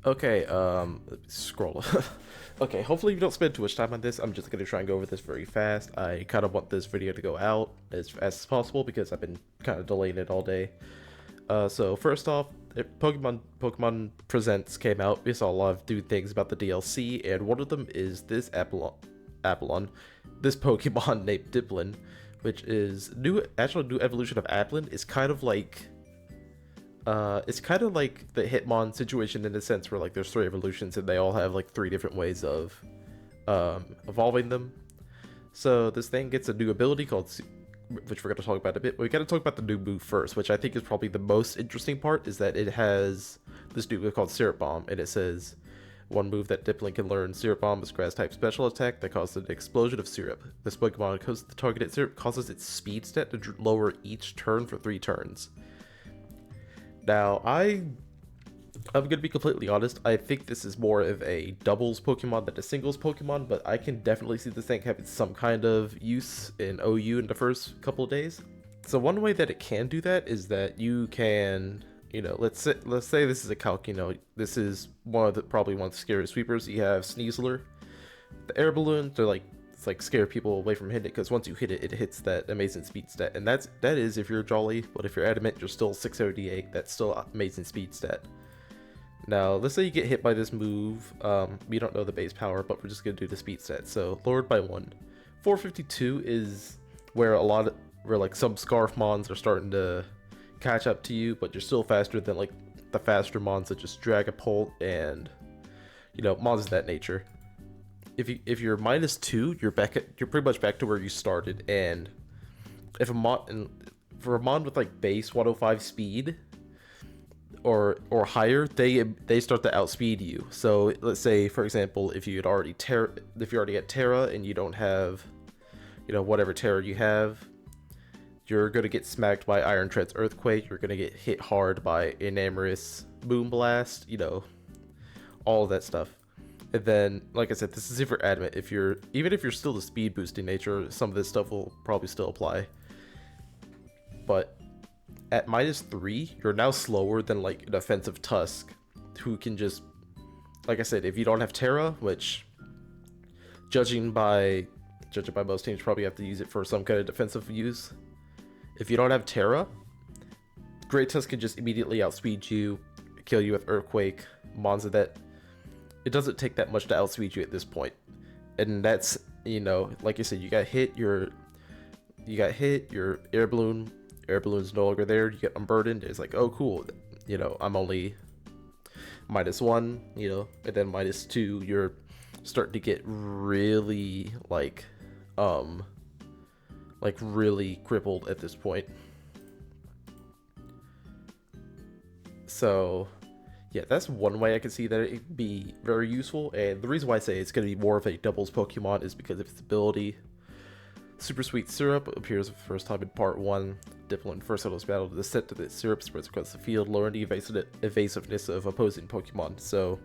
Okay, scroll. Okay, hopefully you don't spend too much time on this. I'm just gonna try and go over this very fast. I kind of want this video to go out as fast as possible because I've been kind of delaying it all day. So first off, Pokemon Presents came out. We saw a lot of new things about the DLC, and one of them is this Apollon, this Pokemon named Diplin, which is new evolution of Applin. Is kind of like it's kind of like the Hitmon situation in the sense where like there's three evolutions and they all have like three different ways of evolving them. So this thing gets a new ability called, which we're going to talk about a bit. We got to talk about the new move first, which I think is probably the most interesting part, is that it has this new move called Syrup Bomb, and it says one move that Diplin can learn. Syrup Bomb is grass type special attack that causes an explosion of syrup. This Pokemon goes to the targeted syrup, causes its speed stat to lower each turn for 3 turns. Now, I'm gonna be completely honest, I think this is more of a doubles Pokemon than a singles Pokemon, but I can definitely see this thing having some kind of use in OU in the first couple of days. So one way that it can do that is that you can, let's say this is a calc, this is probably one of the scariest sweepers. You have Sneasler. The air balloon, it's like scare people away from hitting it, because once you hit it, it hits that amazing speed stat, and that is if you're Jolly, but if you're Adamant, you're still 678. That's still amazing speed stat. Now, let's say you get hit by this move. We don't know the base power, but we're just gonna do the speed stat. So lowered by 1. 452 is where like some Scarf Mons are starting to catch up to you, but you're still faster than like the faster Mons that just Dragapult and Mons of that nature. If you're -2, you're pretty much back to where you started, and if for a mon with like base 105 speed or higher, they start to outspeed you. So let's say, for example, if you already get Terra and you don't have whatever Terra you have, you're gonna get smacked by Iron Tread's Earthquake. You're gonna get hit hard by Enamorous Moonblast. All of that stuff. And then, like I said, this is if you're Adamant. Even if you're still the speed boosting nature, some of this stuff will probably still apply. But at -3, you're now slower than like an offensive Tusk, who can just, like I said, if you don't have Terra, which judging by most teams probably have to use it for some kind of defensive use. If you don't have Terra, Great Tusk can just immediately outspeed you, kill you with Earthquake, Monza that. It doesn't take that much to outspeed you at this point. And that's, like I said, you got hit, your air balloon's no longer there, you get unburdened. It's like, oh cool, I'm only -1, and then -2, you're starting to get really really crippled at this point. So yeah, that's one way I can see that it'd be very useful, and the reason why I say it's going to be more of a doubles Pokemon is because of its ability. Super Sweet Syrup appears for the first time in Part 1. Diplin first settles battle to the set to the syrup spreads across the field, lowering the evasiveness of opposing Pokemon. So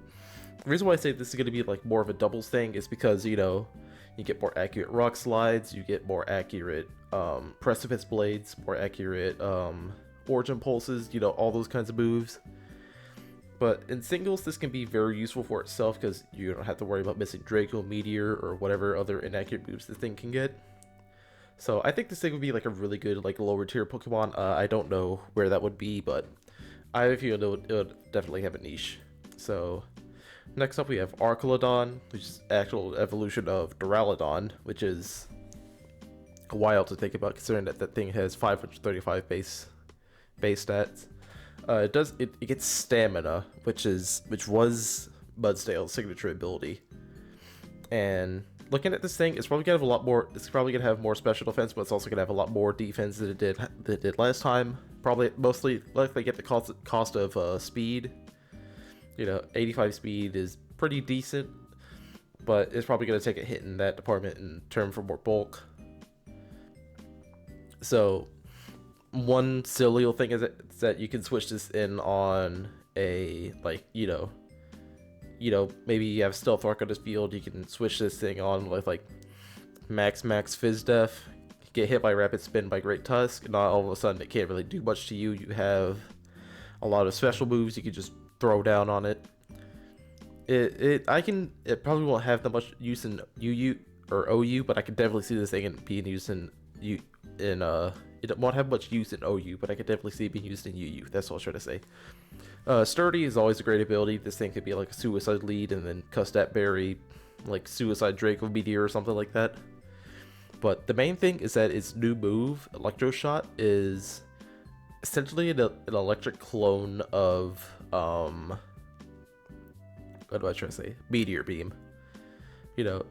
the reason why I say this is going to be like more of a doubles thing is because, you get more accurate Rock Slides, you get more accurate Precipice Blades, more accurate Origin Pulses, all those kinds of moves. But in singles, this can be very useful for itself because you don't have to worry about missing Draco, Meteor, or whatever other inaccurate moves this thing can get. So I think this thing would be like a really good lower tier Pokemon. I don't know where that would be, but I feel it would definitely have a niche. So next up we have Archaludon, which is actual evolution of Duraludon, which is wild to think about considering that thing has 535 base stats. It gets Stamina, which was Mudsdale's signature ability. And looking at this thing, it's probably gonna have more special defense, but it's also gonna have a lot more defense than it did last time. Probably likely get the cost of speed. 85 speed is pretty decent, but it's probably gonna take a hit in that department in term for more bulk. So one silly little thing is that you can switch this in on a maybe you have Stealth Rock on this field, you can switch this thing on with Max Fizz Def, get hit by Rapid Spin by Great Tusk, and all of a sudden it can't really do much to you. You have a lot of special moves you can just throw down on it. It probably won't have that much use in UU or OU, but I could definitely see this thing being used in U in it won't have much use in OU, but I could definitely see it being used in UU. That's what I was trying to say. Sturdy is always a great ability. This thing could be like a suicide lead, and then Custat Berry, like Suicide Draco Meteor or something like that. But the main thing is that its new move, Electro Shot, is essentially an electric clone of what do I try to say? Meteor Beam. You know,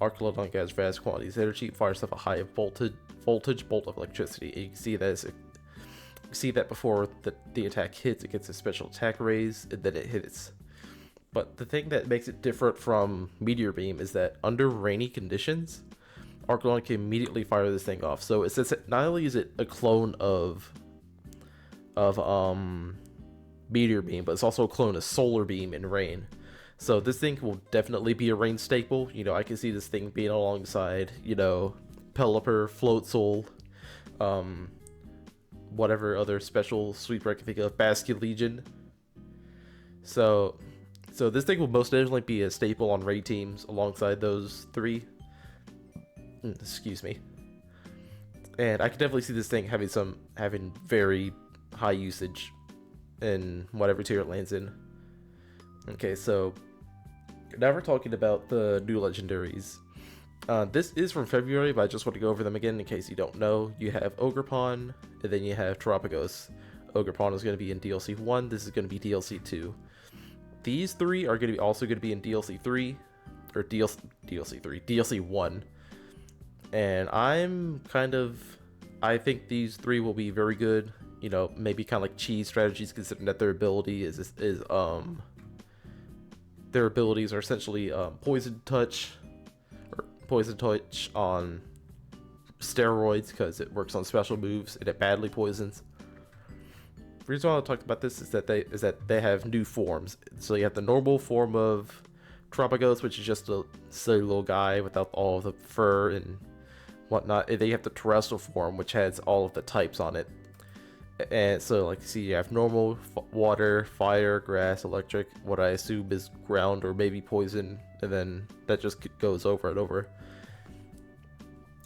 Archelodon has vast quantities of energy, fires off a high voltage bolt of electricity. And you can see that before the attack hits, it gets a special attack raise, and then it hits. But the thing that makes it different from Meteor Beam is that under rainy conditions, Archelon can immediately fire this thing off. So it's not only is it a clone of Meteor Beam, but it's also a clone of Solar Beam in rain. So this thing will definitely be a rain staple. You know, I can see this thing being alongside, you know, Pelipper, Floatzel, whatever other special sweeper I can think of, Bastion Legion. So this thing will most definitely be a staple on raid teams alongside those three. Excuse me. And I can definitely see this thing having very high usage in whatever tier it lands in. Okay, so now we're talking about the new legendaries. This is from February, but I just want to go over them again in case you don't know. You have Ogerpon, and then you have Terapagos. Ogerpon is going to be in DLC 1, this is going to be DLC 2. These three are going to be also going to be in DLC 3, or DLC 1. And I think these three will be very good. You know, maybe kind of like cheese strategies, considering that their ability their abilities are essentially poison touch on steroids, because it works on special moves and it badly poisons. The reason why I talked about this is that they have new forms. So you have the normal form of Terapagos, which is just a silly little guy without all of the fur and whatnot. And then you have the terrestrial form, which has all of the types on it. And so, like, see, you have normal, water, fire, grass, electric, what I assume is ground or maybe poison, and then that just goes over and over.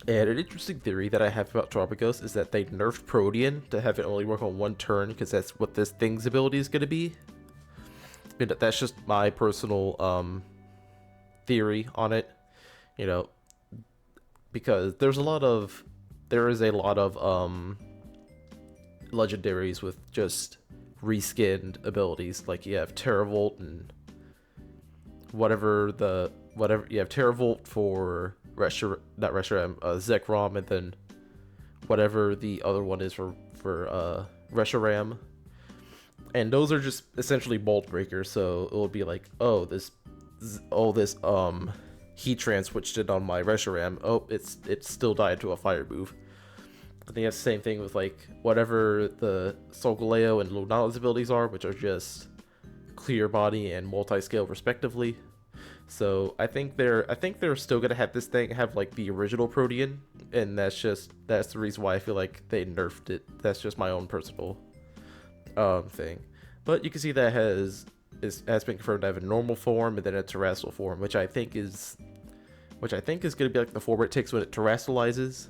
And an interesting theory that I have about Terapagos is that they nerfed Protean to have it only work on one turn, because that's what this thing's ability is going to be. And that's just my personal theory on it, you know, because there is a lot of legendaries with just reskinned abilities. Like you have Teravolt and whatever you have Teravolt for Zekrom, and then whatever the other one is for Reshiram. And those are just essentially bolt breakers, so it will be like, this Heatran switched it on my Reshiram. Oh, it still died to a fire move. I think that's the same thing with like whatever the Solgaleo and Lunala's abilities are, which are just clear body and multi-scale respectively. So I think they're still gonna have this thing have like the original Protean, and that's the reason why I feel like they nerfed it. That's just my own personal thing. But you can see that has been confirmed to have a normal form and then a terrestrial form, which I think is gonna be like the form it takes when it terrestrializes.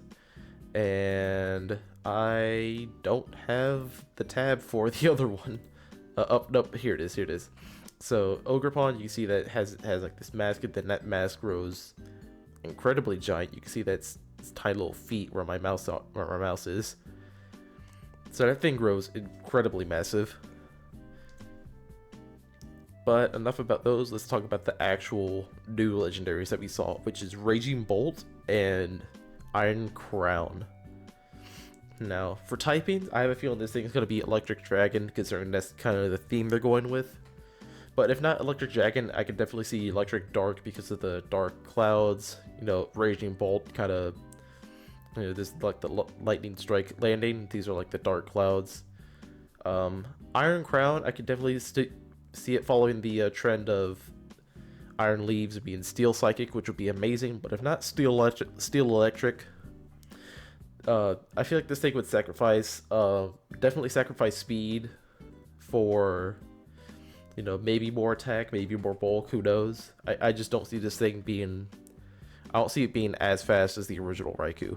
And I don't have the tab for the other one. Nope, here it is. So Ogerpon, you see that has like this mask, and then that mask grows incredibly giant. You can see that's tiny little feet where my mouse is. So that thing grows incredibly massive. But enough about those. Let's talk about the actual new legendaries that we saw, which is Raging Bolt and Iron Crown. Now, for typing, I have a feeling this thing is going to be Electric Dragon, considering that's kind of the theme they're going with. But if not Electric Dragon, I could definitely see Electric Dark because of the dark clouds. You know, Raging Bolt kind of, you know, this like the Lightning Strike landing. These are like the dark clouds. Iron Crown, I could definitely see it following the trend of Iron Leaves being Steel Psychic, which would be amazing. But if not Steel Electric, I feel like this thing would definitely sacrifice speed for You know, maybe more attack, maybe more bulk, who knows? I just don't see this thing being... I don't see it being as fast as the original Raikou.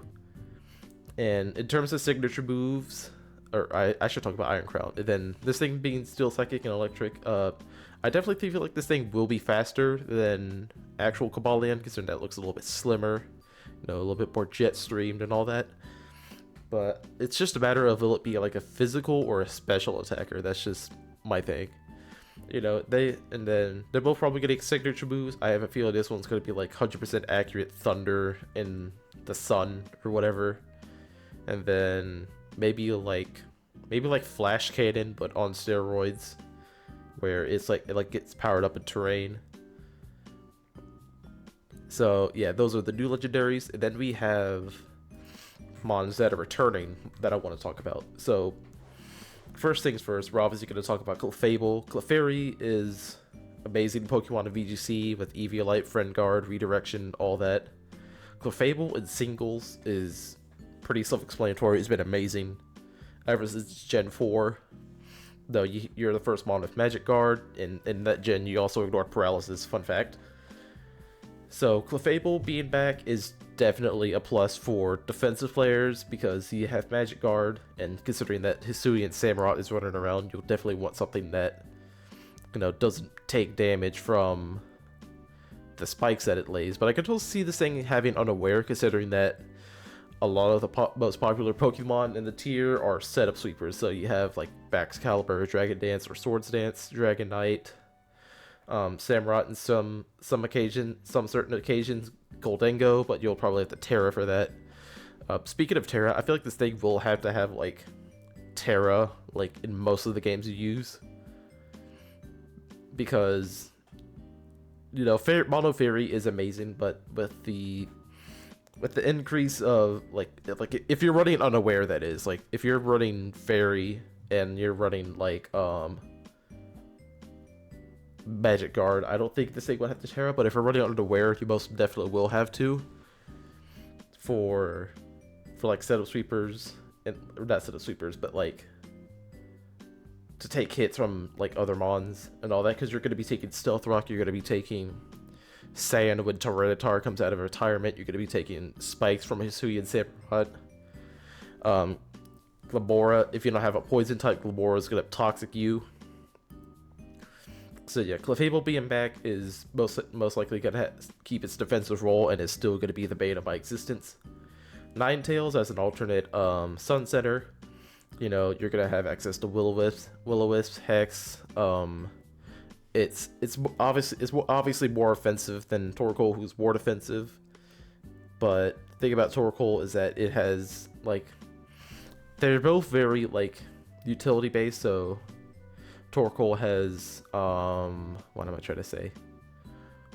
And in terms of signature moves, or I should talk about Iron Crown, and then this thing being Steel Psychic and Electric, I definitely feel like this thing will be faster than actual Cobalion, considering that looks a little bit slimmer, you know, a little bit more jet streamed and all that. But it's just a matter of will it be like a physical or a special attacker. That's just my thing. You know, they're both probably getting signature moves. I have a feeling this one's going to be like 100% accurate Thunder in the Sun or whatever. And then maybe like Flash Cannon, but on steroids, where it's like it gets powered up in terrain. So yeah, those are the new legendaries. And then we have mons that are returning that I want to talk about. So first things first, we're obviously going to talk about Clefable. Clefairy is amazing Pokemon in VGC with Eviolite, Friend Guard, Redirection, all that. Clefable in singles is pretty self-explanatory. It's been amazing ever since Gen 4. Though you're the first mon with Magic Guard, and in that gen you also ignore Paralysis, fun fact. So Clefable being back is definitely a plus for defensive players because you have Magic Guard, and considering that Hisuian Samurott is running around, you'll definitely want something that, you know, doesn't take damage from the spikes that it lays. But I could also see this thing having Unaware, considering that a lot of the most popular Pokemon in the tier are setup sweepers. So you have like Baxcalibur, Dragon Dance, or Swords Dance, Dragonite, Samurott in some certain occasions, Goldengo, but you'll probably have to Terra for that. Speaking of Terra, I feel like this thing will have to have like Terra like in most of the games you use, because you know Mono Fairy is amazing, but with the increase of like if you're running Unaware, that is, like if you're running Fairy and you're running like Magic Guard, I don't think this thing would have to Terra, but if you're running Unaware, you most definitely will have to for like setup sweepers, and or not setup sweepers, but like to take hits from like other mons and all that, because you're going to be taking Stealth Rock, you're going to be taking Sand when Tyranitar comes out of retirement, you're going to be taking Spikes from Hisuian Samurott. Glabora, if you don't have a poison type, Glabora is going to Toxic you. So yeah, Clefable being back is most likely going to keep its defensive role, and is still going to be the bane of my existence. Ninetales as an alternate Sun Center. You know, you're going to have access to Will-O-Wisp, Hex. It's obviously more offensive than Torkoal, who's more defensive. But the thing about Torkoal is that it has like, they're both very like utility based. So Torkoal has what am I trying to say?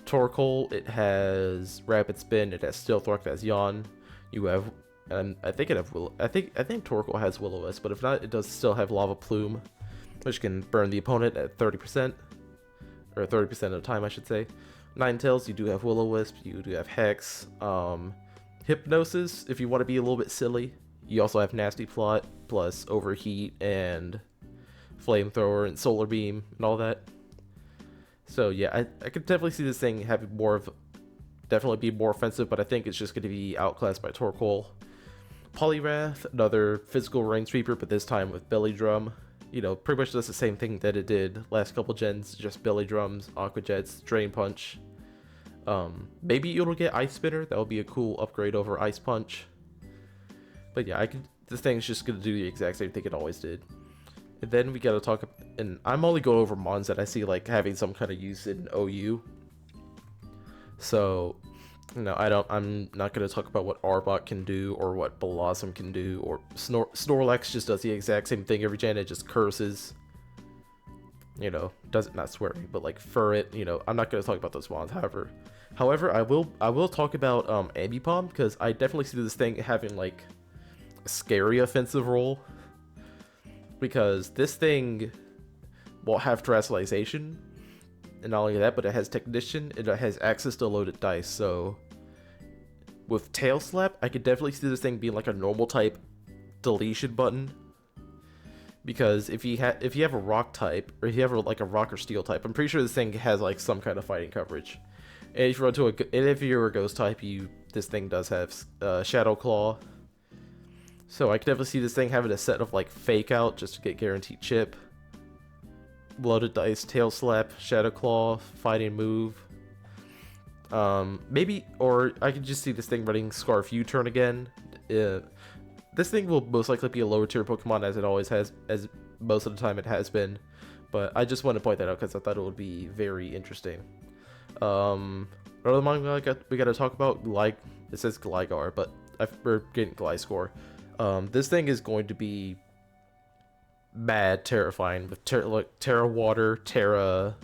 Torkoal, it has Rapid Spin, it has Stealth Rock, it has Yawn. You have, and I think I think Torkoal has Will-O-Wisp, but if not, it does still have Lava Plume, which can burn the opponent at 30%. Or 30% of the time, I should say. Ninetales, you do have Will-O-Wisp, you do have Hex, Hypnosis, if you want to be a little bit silly. You also have Nasty Plot, plus Overheat, and Flamethrower, and Solar Beam, and all that. So yeah, I could definitely see this thing having definitely be more offensive, but I think it's just going to be outclassed by Torkoal. Poliwrath, another physical Rain Sweeper, but this time with Belly Drum. You know, pretty much does the same thing that it did last couple gens, just Belly Drums, Aqua Jets, Drain Punch. Maybe it'll get Ice Spinner, that would be a cool upgrade over Ice Punch. But yeah, this thing's just gonna do the exact same thing it always did. And then we gotta talk, and I'm only going over mons that I see like having some kind of use in OU. So, you know, I'm not going to talk about what Arbok can do, or what Blossom can do, or Snorlax just does the exact same thing every gen, it just curses. You know, not swearing, but like Furret, you know, I'm not going to talk about those mons, however, I will talk about Ambipom, because I definitely see this thing having like a scary offensive role, because this thing will have Terastallization, and not only that, but it has Technician, and it has access to loaded dice. So with Tail Slap, I could definitely see this thing being like a normal type deletion button. because if you have a rock type, or if you have like a rock or steel type, I'm pretty sure this thing has like some kind of fighting coverage. And if you run to and if you're a ghost type, this thing does have Shadow Claw. So I can definitely see this thing having a set of like Fake Out just to get guaranteed chip. Loaded Dice, Tail Slap, Shadow Claw, Fighting Move. Maybe, or I could just see this thing running Scarf U-Turn again. This thing will most likely be a lower tier Pokemon, as it always has, as most of the time it has been. But I just want to point that out because I thought it would be very interesting. Another manga we got to talk about, it says Gligar, but we're getting Gliscor. This thing is going to be mad terrifying with Terra Water, Terra,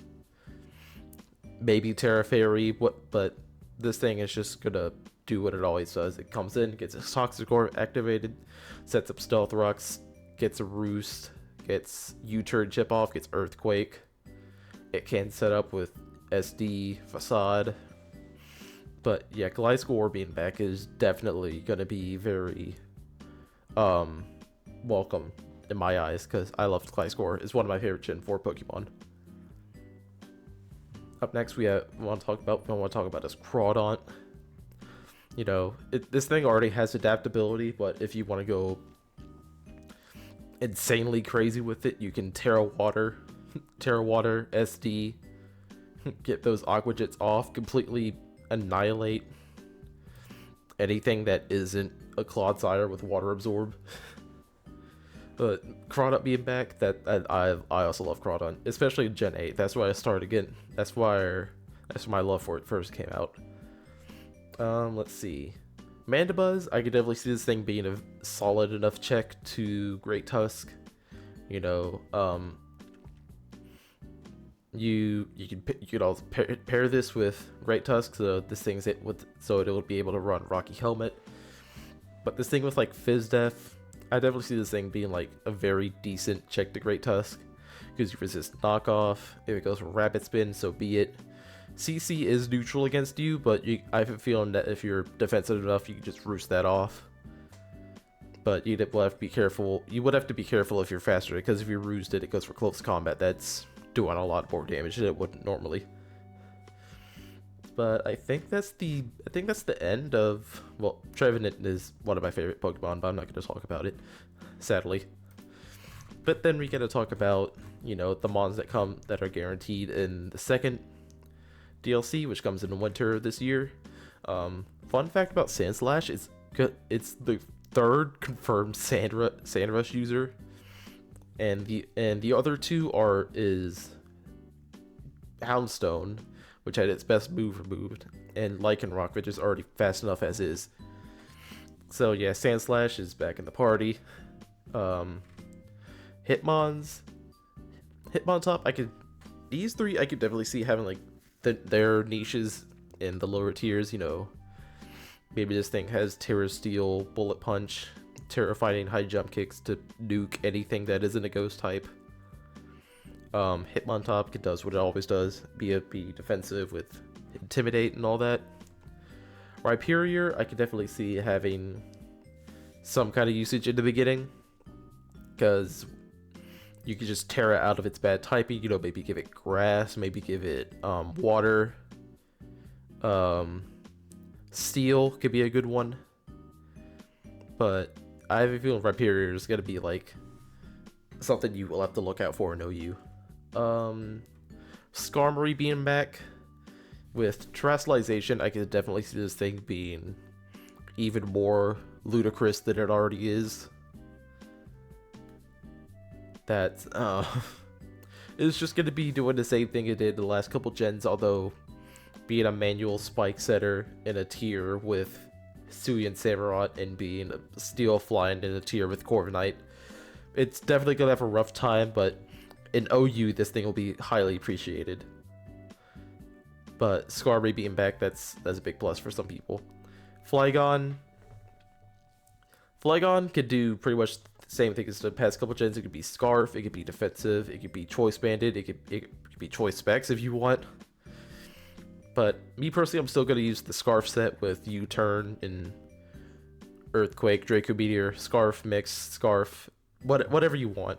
maybe Terra Fairy. But this thing is just gonna do what it always does. It comes in, gets its Toxicroak activated, sets up Stealth Rocks, gets a Roost, gets U-Turn chip off, gets Earthquake. It can set up with SD, Facade. But yeah, Gliscor being back is definitely gonna be very welcome in my eyes, because I love Gliscor. It's one of my favorite Gen 4 Pokemon. Up next, we want to talk about is Crawdaunt. You know, this thing already has adaptability, but if you want to go insanely crazy with it, you can Terra Water, SD, get those Aqua Jets off, completely annihilate anything that isn't a Clodsire with Water Absorb. But Crawdaunt being back, I also love Crawdaunt, especially Gen 8. That's why I started again. That's why my love for it first came out. Let's see. Mandibuzz, I could definitely see this thing being a solid enough check to Great Tusk. You know, you could also pair this with Great Tusk, so this thing's so it'll be able to run Rocky Helmet. But this thing with like Fizz Def, I definitely see this thing being like a very decent check to Great Tusk, because you resist knockoff. If it goes for Rapid Spin, so be it. CC is neutral against you, but I have a feeling that if you're defensive enough, you can just roost that off. But you'd have to be careful. You would have to be careful if you're faster, because if you roosted, it goes for close combat. That's doing a lot more damage than it would normally. But I think that's the end of, well, Trevenant is one of my favorite Pokemon, but I'm not going to talk about it, sadly. But then we get to talk about, you know, the mons that are guaranteed in the second DLC, which comes in winter this year. Fun fact about Sandslash is it's the third confirmed Sandrush user, and the other two is Houndstone, which had its best move removed, and Lycanroc, which is already fast enough as is. So yeah, Sandslash is back in the party. Hitmontop, these three I could definitely see having like their niches in the lower tiers. You know, maybe this thing has Terra Steel, Bullet Punch, Terrifying High Jump Kicks to nuke anything that isn't a ghost type. Hitmontop does what it always does, be defensive with Intimidate and all that. Rhyperior, I could definitely see having some kind of usage in the beginning, because you could just tear it out of its bad typing. You know, maybe give it grass, maybe give it water. Steel could be a good one, but I have a feeling Rhyperior is gonna be like something you will have to look out for in OU. Skarmory being back with Terastallization, I could definitely see this thing being even more ludicrous than it already is. That it's just gonna be doing the same thing it did the last couple gens, although being a manual spike setter in a tier with Hisuian Samurott and being a Steel Flying in a tier with Corviknight, it's definitely gonna have a rough time, but in OU, this thing will be highly appreciated. But Skarmory being back, that's a big plus for some people. Flygon could do pretty much the same thing as the past couple gens. It could be Scarf, it could be defensive, it could be Choice Banded, it could be Choice Specs if you want. But me personally, I'm still going to use the Scarf set with U-Turn and Earthquake, Draco Meteor, Scarf Mix, Scarf, whatever you want.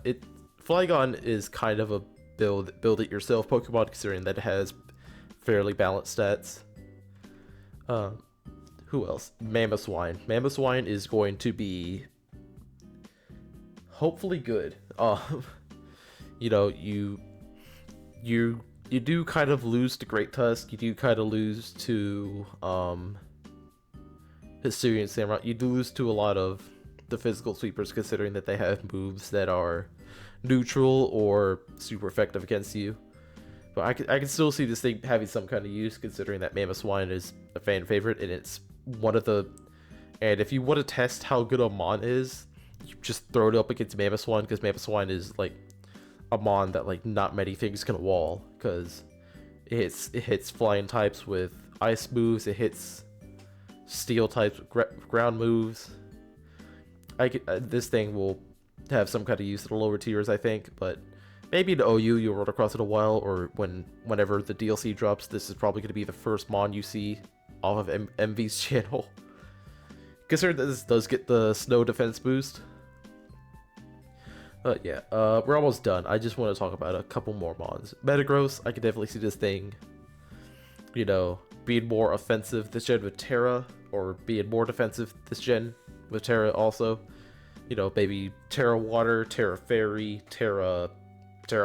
Flygon is kind of a build it yourself Pokemon, considering that it has fairly balanced stats. Who else? Mamoswine. Mamoswine is going to be hopefully good. You know, you do kind of lose to Great Tusk. You do kind of lose to Hisuian Samurai. You do lose to a lot of the physical sweepers, considering that they have moves that are neutral or super effective against you. But I can still see this thing having some kind of use, considering that Mamoswine is a fan favorite, and it's one of the... And if you want to test how good a Mon is, you just throw it up against Mamoswine, because Mamoswine is like a Mon that like not many things can wall, because it hits flying types with ice moves, it hits steel types with ground moves. This thing will have some kind of use at the lower tiers, I think, but maybe in OU you'll run across it a while, or whenever the DLC drops, this is probably going to be the first Mon you see off of MV's channel. Considering that this does get the snow defense boost. But yeah, we're almost done. I just want to talk about a couple more Mons. Metagross, I can definitely see this thing, you know, being more offensive this gen with Terra, or being more defensive this gen with Terra also. You know, maybe Terra Water, Terra Fairy, Terra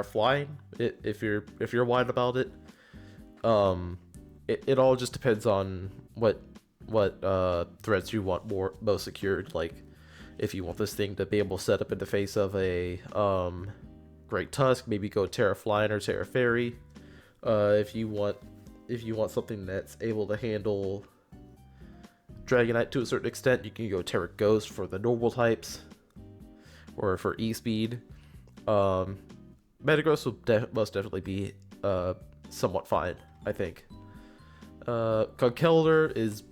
Flying, if you're wide about it. It all just depends on what threats you want most secured. Like, if you want this thing to be able to set up in the face of a Great Tusk, maybe go Terra Flying or Terra Fairy. If you want something that's able to handle Dragonite to a certain extent, you can go Terra Ghost for the normal types, or for E-Speed. Metagross will most definitely be somewhat fine, I think. Conkeldurr is...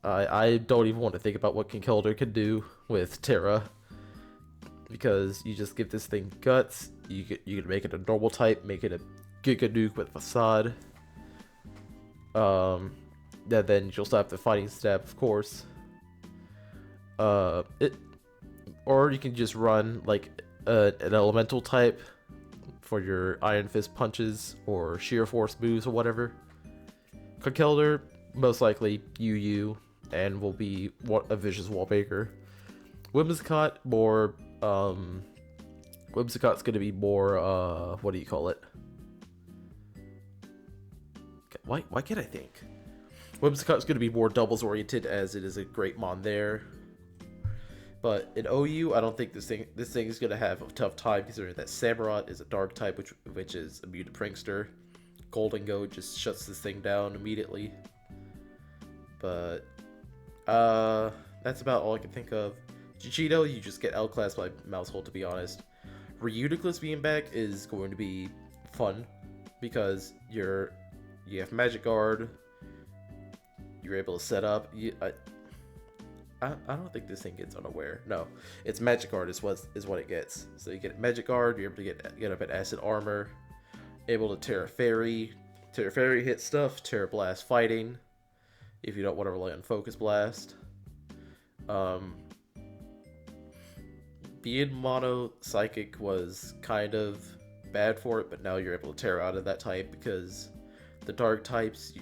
I don't even want to think about what Conkeldurr can do with Terra, because you just give this thing guts, you can make it a normal type, make it a Giga Nuke with Facade. Then you'll still have the Fighting Stab, of course. Or you can just run like an Elemental type for your Iron Fist punches or Sheer Force moves or whatever. Conkeldurr, most likely UU, and will be a vicious wall breaker. Whimsicott, more Whimsicott's gonna be more what do you call it? Why can't I think? Whimsicott's gonna be more doubles oriented, as it is a great Mon there. But in OU, I don't think this thing is gonna have a tough time, considering that Samurott is a dark type, which is immune to Prankster. Gholdengo just shuts this thing down immediately. But that's about all I can think of. Chichito, you just get outclassed by Maushold, to be honest. Reuniclus being back is going to be fun, because you have Magic Guard. You're able to set up. I don't think this thing gets unaware. No, it's Magic Guard is what it gets. So you get Magic Guard. You're able to get up at Acid Armor. Able to Terra Fairy. Terra Fairy hit stuff. Terra Blast fighting, if you don't want to rely on Focus Blast. Being mono Psychic was kind of bad for it, but now you're able to Terra out of that type, because the dark types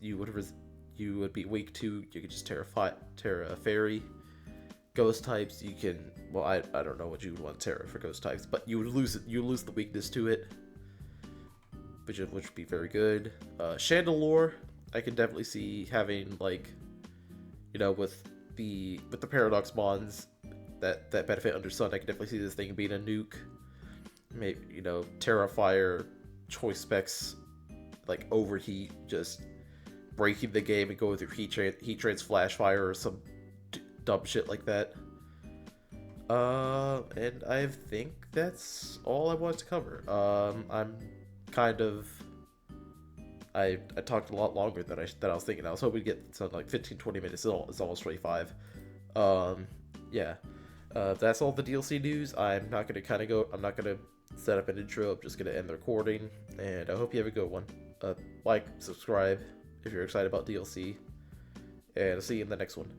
you would be weak to. You could just Terra Fairy. Ghost types, you can... Well, I don't know what you would want Terra for Ghost types, but you lose the weakness to it, which would be very good. Chandelure, I can definitely see having, like, you know, with the Paradox Mons that benefit under Sun, I can definitely see this thing being a nuke. Maybe, you know, Terra Fire, Choice Specs, like Overheat, just breaking the game and going through Heat Trance Flash Fire or some dumb shit like that. And I think that's all I wanted to cover. I'm kind of... I talked a lot longer than I was thinking. I was hoping to get something like 15-20 minutes. It's almost 25. Yeah. That's all the DLC news. I'm not gonna set up an intro. I'm just gonna end the recording, and I hope you have a good one. Like, subscribe if you're excited about DLC, and I'll see you in the next one.